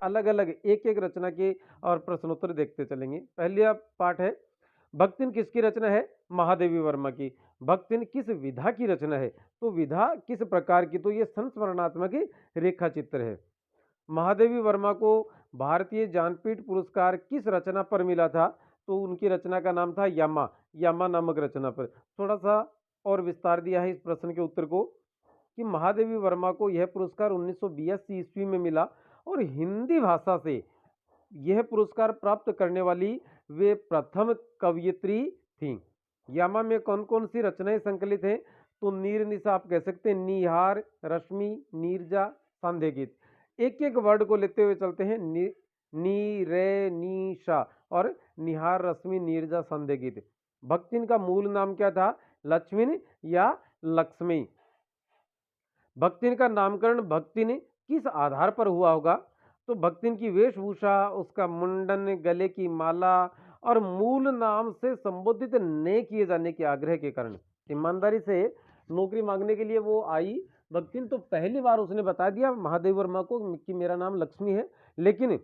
अलग अलग एक एक रचना के और प्रश्नोत्तर देखते चलेंगे। पहला पाठ है, भक्तिन किसकी रचना है? महादेवी वर्मा की। भक्तिन किस विधा की रचना है? तो विधा किस प्रकार की? तो ये संस्मरणात्मक रेखा चित्र है। महादेवी वर्मा को भारतीय ज्ञानपीठ पुरस्कार किस रचना पर मिला था? तो उनकी रचना का नाम था यामा, यामा नामक रचना पर। थोड़ा सा और विस्तार दिया है इस प्रश्न के उत्तर को कि महादेवी वर्मा को यह पुरस्कार 1982 ईस्वी में मिला और हिंदी भाषा से यह पुरस्कार प्राप्त करने वाली वे प्रथम कवयित्री थीं। यामा में कौन कौन सी रचनाएं संकलित हैं? तो नीर निशा आप कह सकते हैं, निहार, रश्मि, नीरजा, सांध्य गीत। एक एक वर्ड को लेते हुए चलते हैं। नी रे नीशा और निहार, रश्मि, नीरजा, सांध्य गीत। भक्तिन का मूल नाम क्या था? लक्ष्मी या लक्ष्मी। भक्तिन का नामकरण भक्तिन किस आधार पर हुआ होगा? तो भक्तिन की वेशभूषा, उसका मुंडन, गले की माला और मूल नाम से संबोधित न किए जाने के आग्रह के कारण ईमानदारी से नौकरी मांगने के लिए वो आई। भक्तिन तो पहली बार उसने बता दिया महादेव वर्मा को कि मेरा नाम लक्ष्मी है, लेकिन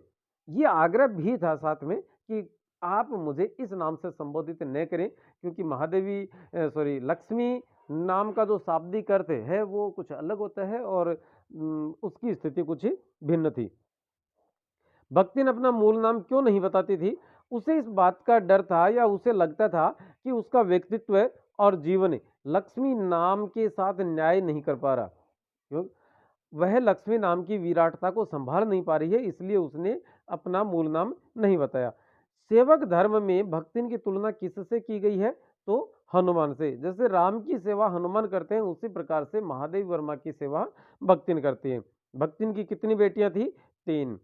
ये आग्रह भी था साथ में कि आप मुझे इस नाम से संबोधित न करें, क्योंकि महादेवी लक्ष्मी नाम का जो शाब्दिक अर्थ है वो कुछ अलग होता है और उसकी स्थिति कुछ भिन्न थी। भक्तिन अपना मूल नाम क्यों नहीं बताती थी? उसे इस बात का डर था या उसे लगता था कि उसका व्यक्तित्व और जीवन लक्ष्मी नाम के साथ न्याय नहीं कर पा रहा, क्यों वह लक्ष्मी नाम की विराटता को संभाल नहीं पा रही है, इसलिए उसने अपना मूल नाम नहीं बताया। सेवक धर्म में भक्तिन की तुलना किससे की गई है? तो हनुमान से। जैसे राम की सेवा हनुमान करते हैं, उसी प्रकार से महादेव वर्मा की सेवा भक्तिन करती है। भक्तिन की कितनी बेटियां थी? 3।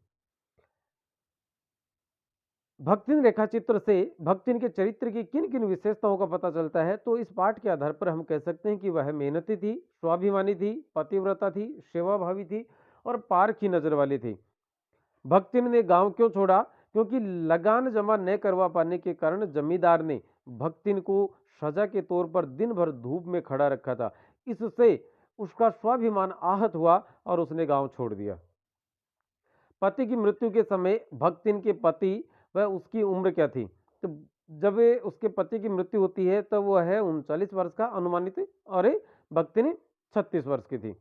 भक्तिन रेखा चित्र से भक्तिन के चरित्र की किन किन विशेषताओं का पता चलता है? तो इस पाठ के आधार पर हम कह सकते हैं कि वह मेहनती थी, स्वाभिमानी थी, पतिव्रता थी, सेवाभावी थी और पारखी नजर वाली थी। भक्तिन ने गांव क्यों छोड़ा? क्योंकि लगान जमा न करवा पाने के कारण जमींदार ने भक्तिन को सजा के तौर पर दिन भर धूप में खड़ा रखा था। इससे उसका स्वाभिमान आहत हुआ और उसने गांव छोड़ दिया। पति की मृत्यु के समय भक्तिन के पति वह उसकी उम्र क्या थी? तो जब उसके पति की मृत्यु होती है तब वह है 39 वर्ष का अनुमानित और भक्तिन 36 वर्ष की थी।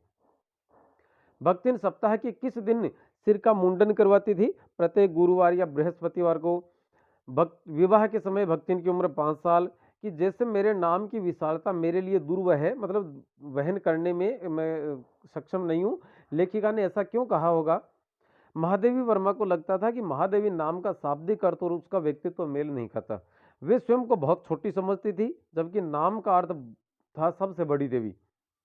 भक्तिन सप्ताह के किस दिन सिर का मुंडन करवाती थी? प्रत्येक गुरुवार या बृहस्पतिवार को। भक्त विवाह के समय भक्तिन की उम्र 5 साल। कि जैसे मेरे नाम की विशालता मेरे लिए दुर्वह है, मतलब वहन करने में मैं सक्षम नहीं हूं, लेखिका ने ऐसा क्यों कहा होगा? महादेवी वर्मा को लगता था कि महादेवी नाम का शाब्दिक अर्थ और उसका व्यक्तित्व मेल नहीं खाता। वे स्वयं को बहुत छोटी समझती थी, जबकि नाम का अर्थ था सबसे बड़ी देवी।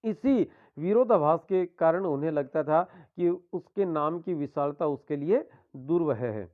इसी विरोधाभास के कारण उन्हें लगता था कि उसके नाम की विशालता उसके लिए दुर्वह है।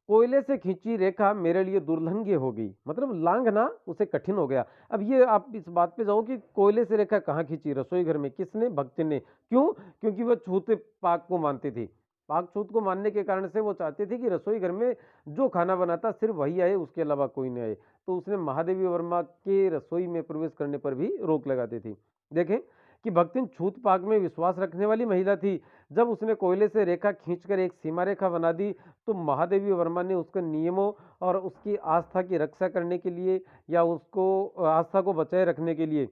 कोयले से खींची रेखा मेरे लिए दुर्लंघ्य हो गई, मतलब लांघना उसे कठिन हो गया। अब ये आप इस बात पे जाओ कि कोयले से रेखा कहाँ खींची? रसोई घर में। किसने? भक्ति ने। क्यों? क्योंकि वह छूत पाक को मानती थी। पाक छूत को मानने के कारण से वो चाहती थी कि रसोई घर में जो खाना बनाता सिर्फ वही आए, उसके अलावा कोई नहीं आए। तो उसने महादेवी वर्मा के रसोई में प्रवेश करने पर भी रोक लगाती थी। देखें कि भक्तिन छूत पाक में विश्वास रखने वाली महिला थी। जब उसने कोयले से रेखा खींचकर एक सीमा रेखा बना दी तो महादेवी वर्मा ने उसके नियमों और उसकी आस्था की रक्षा करने के लिए या उसको आस्था को बचाए रखने के लिए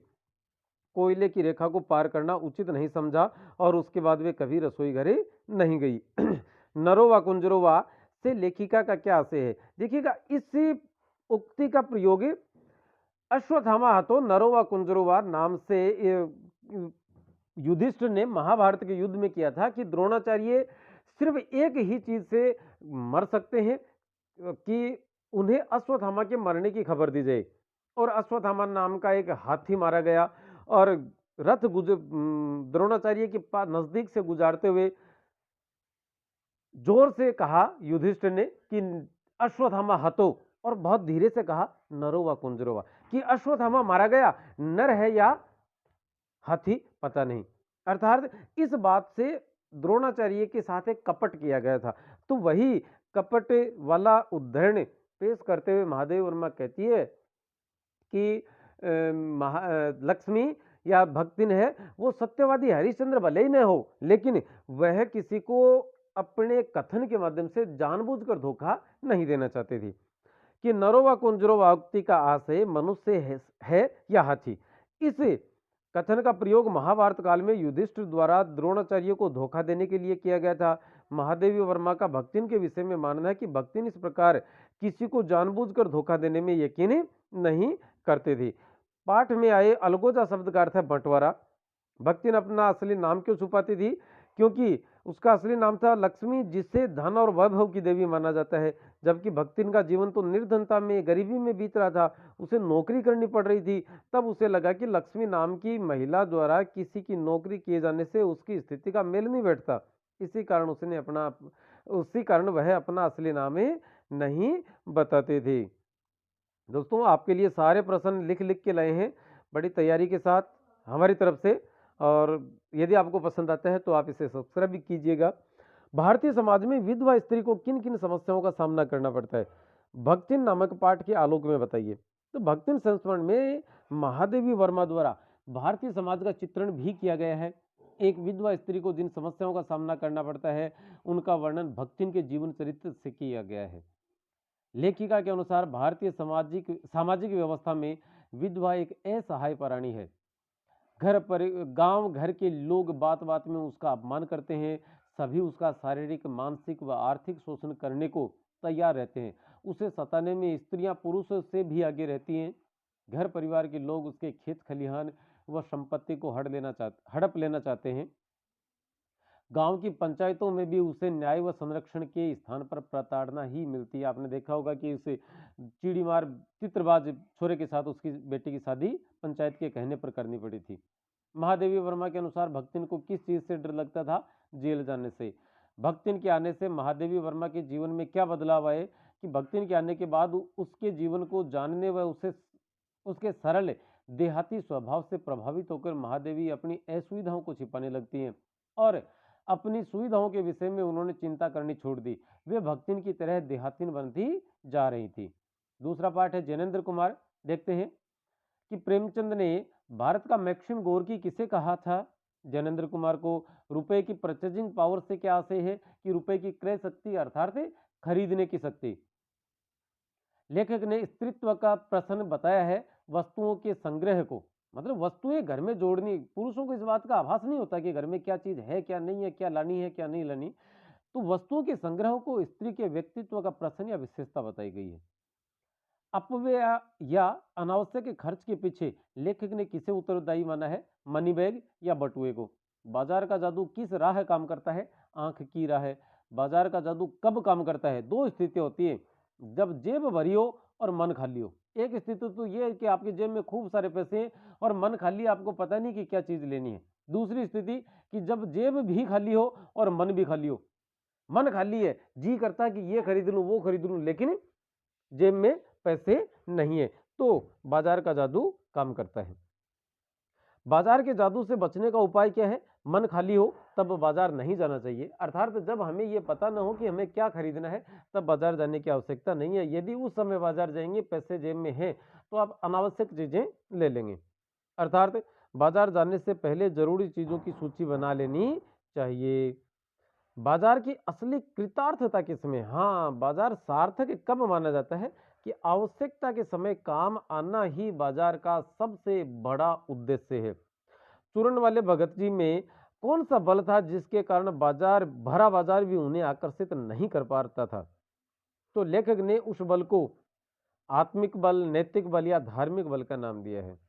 कोयले की रेखा को पार करना उचित नहीं समझा और उसके बाद वे कभी रसोई घरे नहीं गई। नरोवा कुंजरोवा से लेखिका का क्या आशय है? देखिएगा, इस उक्ति का प्रयोग अश्वत्थामा हतो नरोवा कुंजरोवा नाम से युधिष्ठिर ने महाभारत के युद्ध में किया था कि द्रोणाचार्य सिर्फ एक ही चीज से मर सकते हैं कि उन्हें अश्वत्थामा के मरने की खबर दी जाए। और अश्वत्थामा नाम का एक हाथी मारा गया और रथ द्रोणाचार्य के पास नजदीक से गुजारते हुए जोर से कहा युधिष्ठिर ने कि अश्वत्थामा हतो, और बहुत धीरे से कहा नरोवा कुंजरोवा, कि अश्वत्थामा मारा गया, नर है या हाथी पता नहीं। अर्थात इस बात से द्रोणाचार्य के साथ एक कपट किया गया था। तो वही कपट वाला उदाहरण पेश करते हुए महादेव वर्मा कहती है कि लक्ष्मी या भक्तिन है वो सत्यवादी हरिश्चंद्र भले ही न हो, लेकिन वह किसी को अपने कथन के माध्यम से जानबूझकर धोखा नहीं देना चाहते थे कि नरो व कुंजरो वाक्ति का आशय मनुष्य है या हाथी। इस कथन का प्रयोग महाभारत काल में युधिष्ठिर द्वारा द्रोणाचार्य को धोखा देने के लिए किया गया था। महादेवी वर्मा का भक्तिन के विषय में मानना है कि भक्तिन इस प्रकार किसी को जानबूझकर धोखा देने में यकीन नहीं करते थे। पाठ में आए अलगोजा शब्द का अर्थ है बंटवारा। भक्तिन अपना असली नाम क्यों छुपाती थी? क्योंकि उसका असली नाम था लक्ष्मी, जिसे धन और वैभव की देवी माना जाता है। जबकि भक्तिन का जीवन तो निर्धनता में, गरीबी में बीत रहा था, उसे नौकरी करनी पड़ रही थी। तब उसे लगा कि लक्ष्मी नाम की महिला द्वारा किसी की नौकरी किए जाने से उसकी स्थिति का मेल नहीं बैठता। इसी कारण वह अपना असली नाम नहीं बताते थे। दोस्तों, आपके लिए सारे प्रश्न लिख लिख के लाए हैं बड़ी तैयारी के साथ हमारी तरफ से, और यदि आपको पसंद आता है तो आप इसे सब्सक्राइब भी कीजिएगा। भारतीय समाज में विधवा स्त्री को किन किन समस्याओं का सामना करना पड़ता है, भक्तिन नामक पाठ के आलोक में बताइए। तो भक्तिन संस्मरण में महादेवी वर्मा द्वारा भारतीय समाज का चित्रण भी किया गया है। एक विधवा स्त्री को जिन समस्याओं का सामना करना पड़ता है उनका वर्णन भक्तिन के जीवन चरित्र से किया गया है। लेखिका के अनुसार भारतीय सामाजिक व्यवस्था में विधवा एक असहाय प्राणी है। गांव घर के लोग बात बात में उसका अपमान करते हैं। सभी उसका शारीरिक, मानसिक व आर्थिक शोषण करने को तैयार रहते हैं। उसे सताने में स्त्रियां पुरुषों से भी आगे रहती हैं। घर परिवार के लोग उसके खेत खलिहान व संपत्ति को हड़प लेना चाहते हैं। गांव की पंचायतों में भी उसे न्याय व संरक्षण के स्थान पर प्रताड़ना ही मिलती है। आपने देखा होगा कि उसे चिड़ीमार चित्रबाज छोरे के साथ उसकी बेटी की शादी पंचायत के कहने पर करनी पड़ी थी। महादेवी वर्मा के अनुसार भक्तिन को किस चीज से डर लगता था? जेल जाने से। भक्तिन के आने से महादेवी वर्मा के जीवन में क्या बदलाव आए कि भक्तिन के आने के बाद उसके जीवन को जानने व उसके सरल देहाती स्वभाव से प्रभावित होकर महादेवी अपनी असुविधाओं को छिपाने लगती हैं और अपनी सुविधाओं के विषय में उन्होंने चिंता करनी छोड़ दी। वे भक्तिन की तरह देहातीन बनती जा रही थी। दूसरा पाठ है ज्ञानेंद्र कुमार। देखते हैं कि प्रेमचंद ने भारत का मैक्सिम गोर्की किसे कहा था? ज्ञानेंद्र कुमार को। रुपए की परचेजिंग पावर से क्या आशय है? कि रुपए की क्रय शक्ति अर्थात खरीदने की शक्ति। लेखक ने स्त्रीत्व का प्रश्न बताया है वस्तुओं के संग्रह को, मतलब वस्तुएं घर में जोड़नी। पुरुषों को इस बात का आभास नहीं होता कि घर में क्या चीज है, क्या नहीं है, क्या लानी है, क्या नहीं लानी। तो वस्तुओं के संग्रह को स्त्री के व्यक्तित्व का प्रश्न या विशेषता बताई गई है। अपव्यय या अनावश्यक खर्च के पीछे लेखक ने किसे उत्तरदायी माना है? मनी बैग या बटुए को। बाजार का जादू किस राह काम करता है? आंख की राह। बाजार का जादू कब काम करता है? दो स्थिति होती है, जब जेब भरी हो और मन खाली हो। एक स्थिति तो ये है कि आपकी जेब में खूब सारे पैसे हैं और मन खाली, आपको पता नहीं कि क्या चीज लेनी है। दूसरी स्थिति कि जब जेब भी खाली हो और मन भी खाली हो। मन खाली है, जी करता है कि ये खरीद लूं, वो खरीद लूं, लेकिन जेब में पैसे नहीं है, तो बाजार का जादू काम करता है। बाजार के जादू से बचने का उपाय क्या है? मन खाली हो तब बाजार नहीं जाना चाहिए। अर्थात जब हमें यह पता न हो कि हमें क्या खरीदना है तब बाजार जाने की आवश्यकता नहीं है। यदि उस समय बाजार जाएंगे, पैसे जेब में हैं, तो आप अनावश्यक चीजें ले लेंगे। अर्थात बाजार जाने से पहले जरूरी चीजों की सूची बना लेनी चाहिए। बाजार की असली कृतार्थता किसमें? हाँ, बाजार सार्थक कब माना जाता है? कि आवश्यकता के समय काम आना ही बाजार का सबसे बड़ा उद्देश्य है। चूरण वाले भगत जी में कौन सा बल था जिसके कारण भरा बाजार भी उन्हें आकर्षित नहीं कर पाता था? तो लेखक ने उस बल को आत्मिक बल, नैतिक बल या धार्मिक बल का नाम दिया है।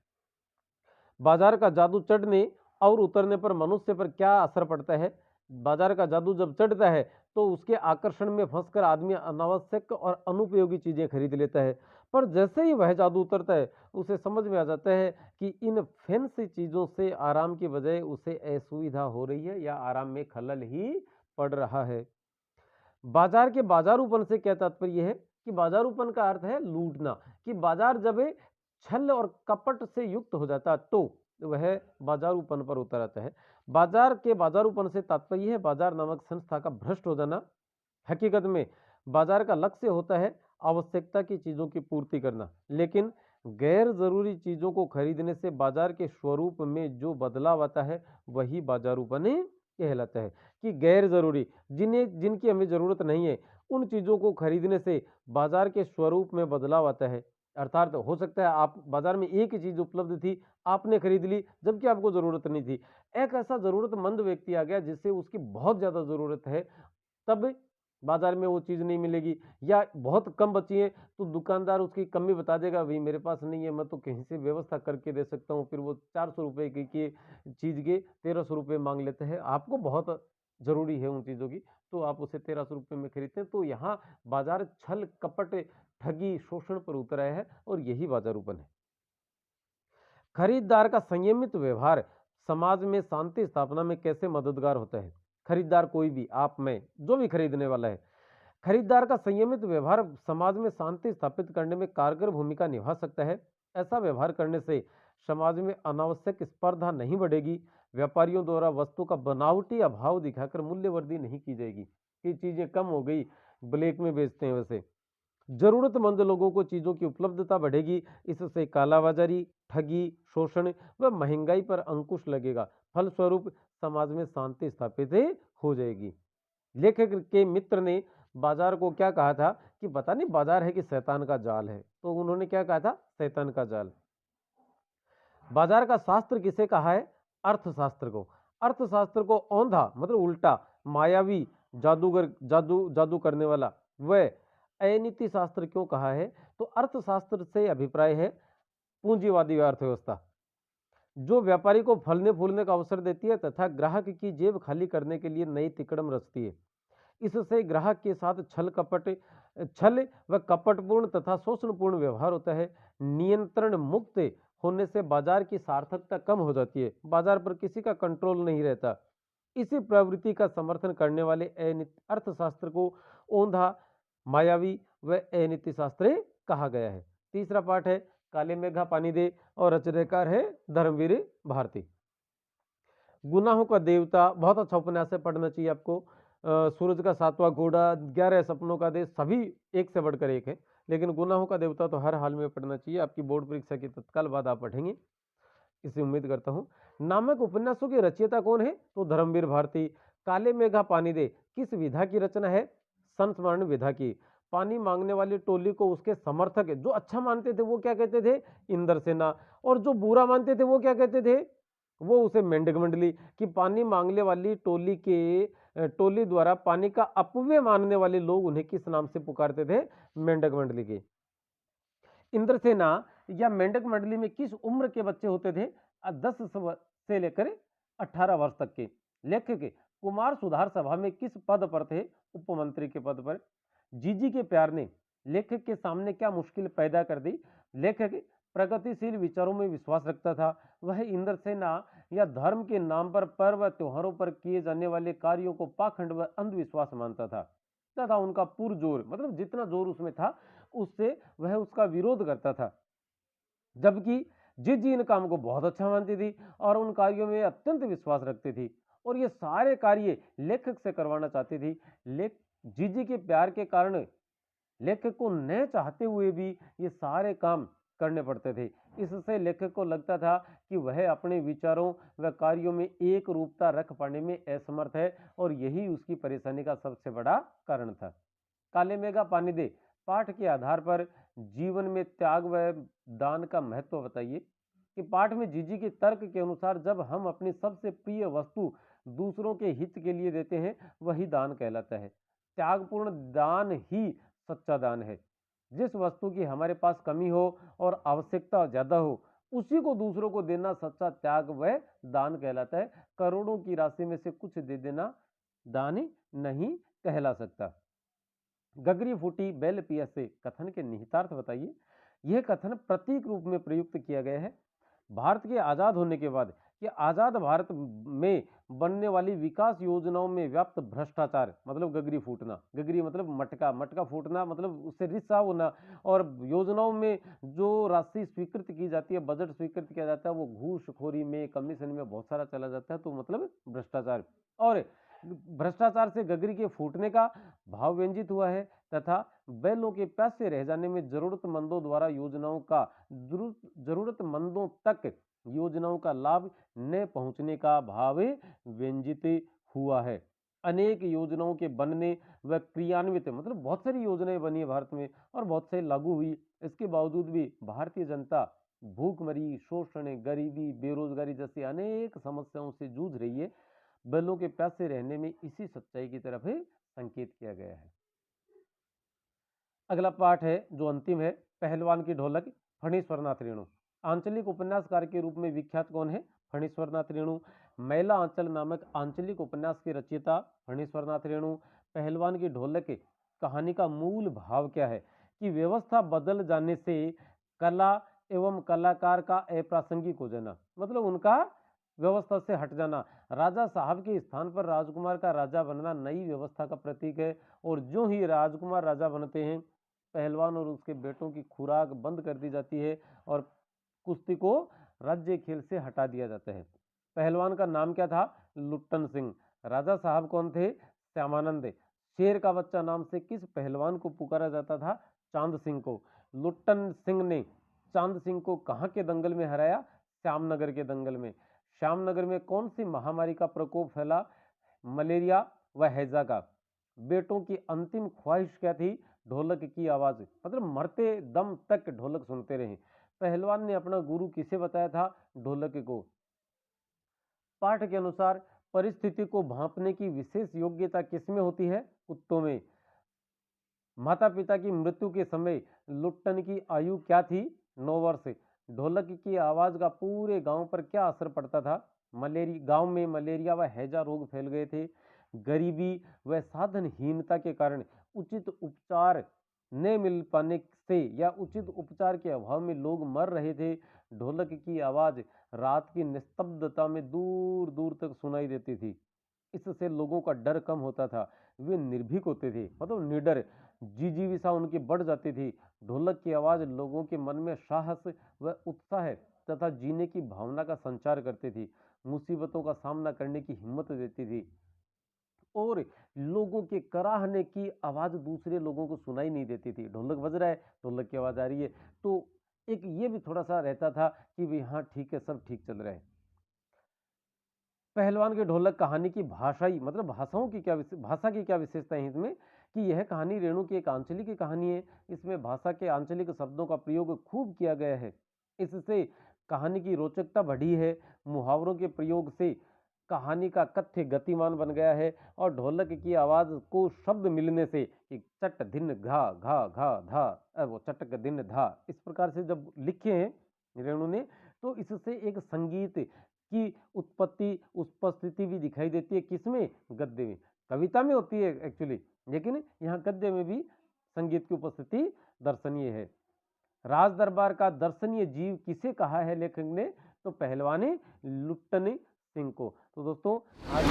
बाजार का जादू चढ़ने और उतरने पर मनुष्य पर क्या असर पड़ता है? बाजार का जादू जब चढ़ता है तो उसके आकर्षण में फंसकर आदमी अनावश्यक और अनुपयोगी चीजें खरीद लेता है। पर जैसे ही वह जादू उतरता है उसे समझ में आ जाता है कि इन फैंसी चीजों से आराम की बजाय उसे असुविधा हो रही है या आराम में खलल ही पड़ रहा है। बाजार के बाजारूपन से क्या तात्पर्य है? कि बाजारूपन का अर्थ है लूटना। कि बाजार जब छल और कपट से युक्त हो जाता तो वह बाजारूपन पर उतर आता है। बाजार के बाजारूपन से तात्पर्य है बाजार नामक संस्था का भ्रष्ट हो जाना। हकीकत में बाजार का लक्ष्य होता है आवश्यकता की चीजों की पूर्ति करना, लेकिन गैर जरूरी चीजों को खरीदने से बाजार के स्वरूप में जो बदलाव आता है वही बाजारूपन कहलाता है। कि गैर ज़रूरी, जिनकी हमें ज़रूरत नहीं है, उन चीज़ों को खरीदने से बाज़ार के स्वरूप में बदलाव आता है। अर्थात हो सकता है आप बाज़ार में एक ही चीज़ उपलब्ध थी, आपने खरीद ली जबकि आपको ज़रूरत नहीं थी। एक ऐसा ज़रूरतमंद व्यक्ति आ गया जिसे उसकी बहुत ज़्यादा ज़रूरत है, तब बाज़ार में वो चीज़ नहीं मिलेगी, या बहुत कम बची है तो दुकानदार उसकी कमी बता देगा, भई मेरे पास नहीं है, मैं तो कहीं से व्यवस्था करके दे सकता हूँ। फिर वो 400 रुपए की चीज़ के 1300 रुपए माँग लेते हैं। आपको बहुत ज़रूरी है उन चीज़ों की, तो आप उसे 1300 रुपए में खरीदते हैं। तो यहाँ बाज़ार छल, कपट, ठगी, शोषण पर उतर आया है और यही बाज़ारूपन है। खरीदार का संयमित व्यवहार समाज में शांति स्थापना में कैसे मददगार होता है? खरीदार कोई भी, आप, मैं, जो भी खरीदने वाला है, खरीदार का संयमित व्यवहार समाज में शांति स्थापित करने में कारगर भूमिका निभा सकता है। ऐसा व्यवहार करने से समाज में अनावश्यक स्पर्धा नहीं बढ़ेगी। व्यापारियों द्वारा वस्तु का बनावटी अभाव दिखाकर मूल्यवर्धी नहीं की जाएगी कि चीजें कम हो गई, ब्लैक में बेचते हैं वैसे। जरूरतमंद लोगों को चीजों की उपलब्धता बढ़ेगी। इससे कालाबाजारी, ठगी, शोषण व महंगाई पर अंकुश लगेगा। फलस्वरूप समाज में शांति स्थापित हो जाएगी। लेखक के मित्र ने बाजार को क्या कहा था कि पता नहीं बाजार है कि शैतान का जाल है, तो उन्होंने क्या कहा था? शैतान का जाल। बाजार का शास्त्र किसे कहा है? अर्थशास्त्र को। अर्थशास्त्र को औंधा मतलब उल्टा, मायावी, जादूगर, जादू करने वाला, वह अनीति शास्त्र क्यों कहा है? तो अर्थशास्त्र से अभिप्राय है पूंजीवादी अर्थव्यवस्था, जो व्यापारी को फलने फूलने का अवसर देती है तथा ग्राहक की जेब खाली करने के लिए नई तिकड़म रचती है। इससे ग्राहक के साथ छल व कपटपूर्ण तथा शोषणपूर्ण व्यवहार होता है। नियंत्रण मुक्त होने से बाजार की सार्थकता कम हो जाती है, बाजार पर किसी का कंट्रोल नहीं रहता। इसी प्रवृत्ति का समर्थन करने वाले अर्थशास्त्र को ओंधा, मायावी व अनीति शास्त्र कहा गया है। तीसरा पाठ है काले मेघा पानी दे और रचनाकार है धर्मवीर भारती। गुनाहों का देवता, बहुत अच्छा उपन्यास है, पढ़ना चाहिए आपको। सूरज का सातवां घोड़ा, 11 सपनों का देश, सभी एक से बढ़कर एक है, लेकिन गुनाहों का देवता तो हर हाल में पढ़ना चाहिए। आपकी बोर्ड परीक्षा के तत्काल बाद आप पढ़ेंगे, इसे उम्मीद करता हूँ। नामक उपन्यासों के रचयिता कौन है? तो धर्मवीर भारती। काले मेघा पानी दे किस विधा की रचना है? संस्मरण विधा की। पानी मांगने वाली टोली को उसके समर्थक जो अच्छा मानते थे वो क्या कहते थे? इंद्रसेना। और जो बुरा मानते थे वो क्या कहते थे? वो उसे मेंढक मंडली। कि पानी मांगने वाली टोली द्वारा पानी का अपव्यय मानने वाले लोग उन्हें किस नाम से पुकारते थे? मेंढक मंडली के। इंद्रसेना या मेंढक मंडली में किस उम्र के बच्चे होते थे? 10 से लेकर 18 वर्ष तक के। लेखक कुमार सुधार सभा में किस पद पर थे? उपमंत्री के पद पर। जीजी के प्यार ने लेखक के सामने क्या मुश्किल पैदा कर दी? लेखक प्रगतिशील विचारों में विश्वास रखता था। वह इंद्रसेना या धर्म के नाम पर पर्व व त्योहारों पर किए जाने वाले कार्यों को पाखंड व अंधविश्वास मानता था तथा उनका पुरजोर मतलब जितना जोर उसमें था उससे वह उसका विरोध करता था। जबकि जीजी इन काम को बहुत अच्छा मानती थी और उन कार्यों में अत्यंत विश्वास रखती थी और ये सारे कार्य लेखक से करवाना चाहती थी। लेख जीजी के प्यार के कारण लेखक को न चाहते हुए भी ये सारे काम करने पड़ते थे। इससे लेखक को लगता था कि वह अपने विचारों व कार्यों में एक रूपता रख पाने में असमर्थ है और यही उसकी परेशानी का सबसे बड़ा कारण था। काले मेघा पानी दे पाठ के आधार पर जीवन में त्याग व दान का महत्व बताइए। कि पाठ में जीजी के तर्क के अनुसार जब हम अपनी सबसे प्रिय वस्तु दूसरों के हित के लिए देते हैं वही दान कहलाता है। त्यागपूर्ण दान ही सच्चा दान है। जिस वस्तु की हमारे पास कमी हो और आवश्यकता ज्यादा हो उसी को दूसरों को देना सच्चा त्याग व दान कहलाता है। करोड़ों की राशि में से कुछ दे देना दान नहीं कहला सकता। गगरी फूटी बैल पिया से कथन के निहितार्थ बताइए। यह कथन प्रतीक रूप में प्रयुक्त किया गया है। भारत के आजाद होने के बाद कि आजाद भारत में बनने वाली विकास योजनाओं में व्याप्त भ्रष्टाचार मतलब गगरी फूटना, गगरी मतलब मटका, मटका फूटना मतलब उससे रिसा होना, और योजनाओं में जो राशि स्वीकृत की जाती है, बजट स्वीकृत किया जाता है, वो घूसखोरी में, कमीशन में बहुत सारा चला जाता है, तो मतलब भ्रष्टाचार। और भ्रष्टाचार से गगरी के फूटने का भाव व्यंजित हुआ है तथा बैलों के प्यासे रह जाने में जरूरतमंदों द्वारा जरूरतमंदों तक योजनाओं का लाभ न पहुंचने का भाव व्यंजित हुआ है। अनेक योजनाओं के बनने व क्रियान्वित, मतलब बहुत सारी योजनाएं बनी है भारत में और बहुत से लागू हुई, इसके बावजूद भी भारतीय जनता भूखमरी, शोषण, गरीबी, बेरोजगारी जैसी अनेक समस्याओं से जूझ रही है। बैलों के प्यासे रहने में इसी सच्चाई की तरफ संकेत किया गया है। अगला पाठ है जो अंतिम है, पहलवान की ढोलक, फणीश्वरनाथ रेणु। आंचलिक उपन्यासकार के रूप में विख्यात कौन है? फणीश्वरनाथ रेणु। मैला आंचल नामक आंचलिक उपन्यास के रचयिता फणीश्वरनाथ रेणु। पहलवान की ढोलक कहानी का मूल भाव क्या है? कि व्यवस्था बदल जाने से कला एवं कलाकार का अप्रासंगिक हो जाना, मतलब उनका व्यवस्था से हट जाना। राजा साहब के स्थान पर राजकुमार का राजा बनना नई व्यवस्था का प्रतीक है। और जो ही राजकुमार राजा बनते हैं, पहलवान और उसके बेटों की खुराक बंद कर दी जाती है और कुश्ती को राज्य खेल से हटा दिया जाता है। पहलवान का नाम क्या था? लुट्टन सिंह। राजा साहब कौन थे? श्यामानंद। शेर का बच्चा नाम से किस पहलवान को पुकारा जाता था? चांद सिंह को। लुट्टन सिंह ने चांद सिंह को कहां के दंगल में हराया? श्यामनगर के दंगल में। श्यामनगर में कौन सी महामारी का प्रकोप फैला? मलेरिया व हैजा का। बेटों की अंतिम ख्वाहिश क्या थी? ढोलक की आवाज, मतलब मरते दम तक ढोलक सुनते रहे। पहलवान ने अपना गुरु किसे बताया था? ढोलक को। पाठ के अनुसार परिस्थिति को भांपने की विशेष योग्यता किसमें होती है? कुत्तों में। माता पिता की मृत्यु के समय लुट्टन की आयु क्या थी? 9 वर्ष। ढोलक की आवाज का पूरे गांव पर क्या असर पड़ता था? गांव में मलेरिया व हैजा रोग फैल गए थे। गरीबी व साधनहीनता के कारण उचित उपचार न मिल पाने से या उचित उपचार के अभाव में लोग मर रहे थे। ढोलक की आवाज रात की निस्तब्धता में दूर दूर तक सुनाई देती थी। इससे लोगों का डर कम होता था, वे निर्भीक होते थे, मतलब निडर। जिजीविषा उनकी बढ़ जाती थी। ढोलक की आवाज लोगों के मन में साहस व उत्साह तथा जीने की भावना का संचार करती थी, मुसीबतों का सामना करने की हिम्मत देती थी। और लोगों के कराहने की आवाज दूसरे लोगों को सुनाई नहीं देती थी। ढोलक बज रहा है, ढोलक की आवाज आ रही है, तो एक ये भी थोड़ा सा रहता था कि भाई हाँ ठीक है, सब ठीक चल रहा है। पहलवान के ढोलक कहानी की भाषाई, मतलब भाषा की क्या विशेषता है इसमें? कि यह कहानी रेणु की एक आंचलिक कहानी है। इसमें भाषा के आंचलिक शब्दों का प्रयोग खूब किया गया है। इससे कहानी की रोचकता बढ़ी है। मुहावरों के प्रयोग से कहानी का कथ्य गतिमान बन गया है। और ढोलक की आवाज को शब्द मिलने से कि चट धिन घा घा घा धा, वो चटक दिन धा, इस प्रकार से जब लिखे हैं रेणु ने, तो इससे एक संगीत की उपस्थिति भी दिखाई देती है। किसमें? गद्य में। कविता में होती है एक्चुअली, लेकिन यहाँ गद्य में भी संगीत की उपस्थिति दर्शनीय है। राज दरबार का दर्शनीय जीव किसे कहा है लेखक ने? तो पहलवान लुट्टन सिंह को। तो दोस्तों आज